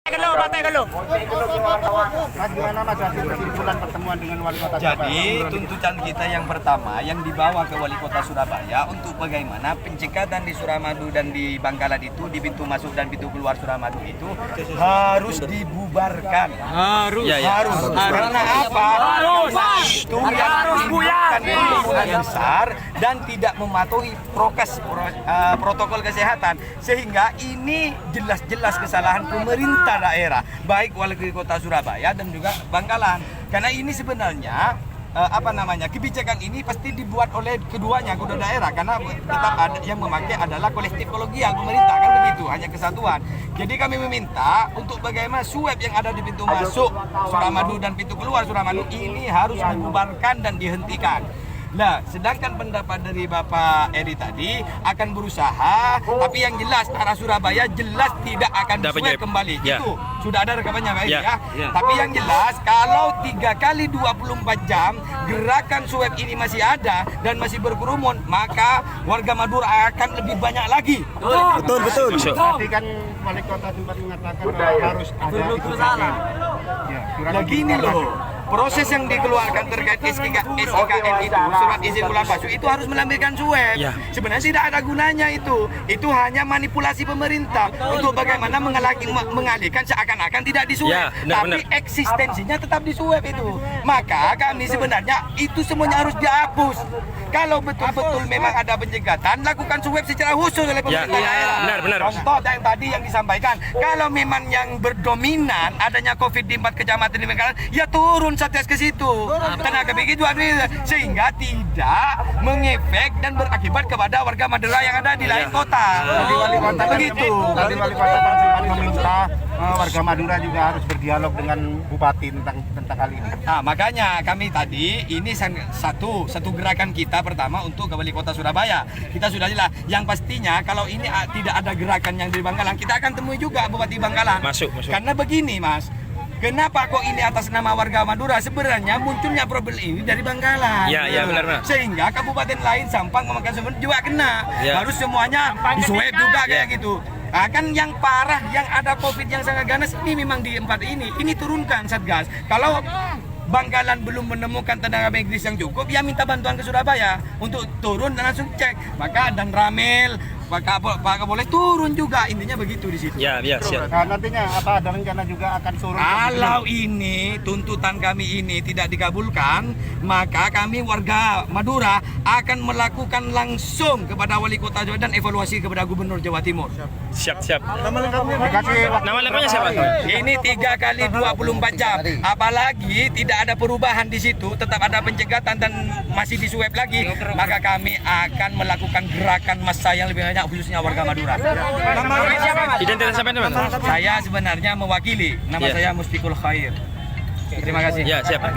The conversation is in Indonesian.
Partai dulu. Mas, gimana Mas hasil kesimpulan pertemuan dengan Wali Kota Surabaya? Jadi tuntutan kita yang pertama yang dibawa ke Wali Kota Surabaya untuk bagaimana pencekatan di Suramadu dan di Bangkalan itu, di pintu masuk dan pintu keluar Suramadu itu harus dibubarkan. Harus. Karena apa? Itu harus bukan yang besar dan tidak mematuhi protokol kesehatan, sehingga ini jelas-jelas kesalahan pemerintah daerah, baik Wali Kota Surabaya dan juga Bangkalan. Karena ini sebenarnya kebijakan ini pasti dibuat oleh kedua daerah, karena tetap ada yang memakai adalah kolektif kolegial pemerintah, kan begitu, hanya kesatuan. Jadi kami meminta untuk bagaimana swab yang ada di pintu masuk Suramadu dan pintu keluar Suramadu ini harus dibubarkan dan dihentikan. Nah, sedangkan pendapat dari Bapak Eri tadi akan berusaha, tapi yang jelas arah Surabaya jelas tidak akan swab kembali. Ya. Itu sudah ada rekamannya Pak Eri Ya. Tapi yang jelas kalau 3 kali 24 jam gerakan swab ini masih ada dan masih berkerumun, maka warga Madura akan lebih banyak lagi. Betul. Tadi kan Wali Kota sempat mengatakan harus ada iklan. Ya, Nah gini loh, proses yang dikeluarkan terkait SIKN itu, surat izin keluar masuk itu harus melampirkan swab. Ya. Sebenarnya tidak ada gunanya itu. Itu hanya manipulasi pemerintah untuk bagaimana mengalihkan seakan-akan tidak di swab, Ya, tapi eksistensinya tetap di swab itu. Maka kami sebenarnya itu semuanya harus dihapus. Kalau betul-betul memang ada penyekatan, lakukan swab secara khusus oleh pemerintah daerah. Benar. Contoh yang tadi yang disampaikan, kalau memang yang berdominan adanya COVID di 4 kecamatan di Bangkalan, ya turun Satgas ke situ. Tenaga begitu sehingga tidak mengefek dan berakibat kepada warga Madura yang ada di lain kota. Tadi Wali Kota Begitu. Tadi Wali Kota sempat meminta warga Madura juga harus berdialog dengan Bupati tentang hal ini. Nah, makanya kami tadi ini satu gerakan kita pertama untuk ke Wali Kota Surabaya. Kita sudah jelas. Yang pastinya kalau ini tidak ada gerakan yang di Bangkalan, kita akan temui juga Bupati Bangkalan. Masuk. Karena begini, Mas. Kenapa kok ini atas nama warga Madura? Sebenarnya munculnya problem ini dari Bangkalan. Ya, benar. Sehingga kabupaten lain Sampang, Pamekasan juga kena. Ya. Harus semuanya diswab juga kayak gitu. Nah, kan yang parah, yang ada COVID yang sangat ganas ini memang di 4 ini turunkan Satgas. Kalau Bangkalan belum menemukan tenaga medis yang cukup, ya minta bantuan ke Surabaya untuk turun dan langsung cek. Maka dan Ramil, Pak boleh turun juga, intinya begitu di situ. Ya, siap. Nah, nantinya apa ada rencana juga akan turun? Kalau ini tuntutan kami ini tidak dikabulkan, maka kami warga Madura akan melakukan langsung kepada Wali Kota Jawa dan evaluasi kepada Gubernur Jawa Timur. Siap. Nama lengkapnya siapa? Ini 3 kali 24 jam. Apalagi tidak ada perubahan di situ, tetap ada pencegatan dan masih di swab lagi, maka kami akan melakukan gerakan massa yang lebih banyak, khususnya warga Madura. Identitas sampai mana? Saya sebenarnya mewakili, nama saya Mustiqul Khair. Terima kasih. Ya, siap. Mas,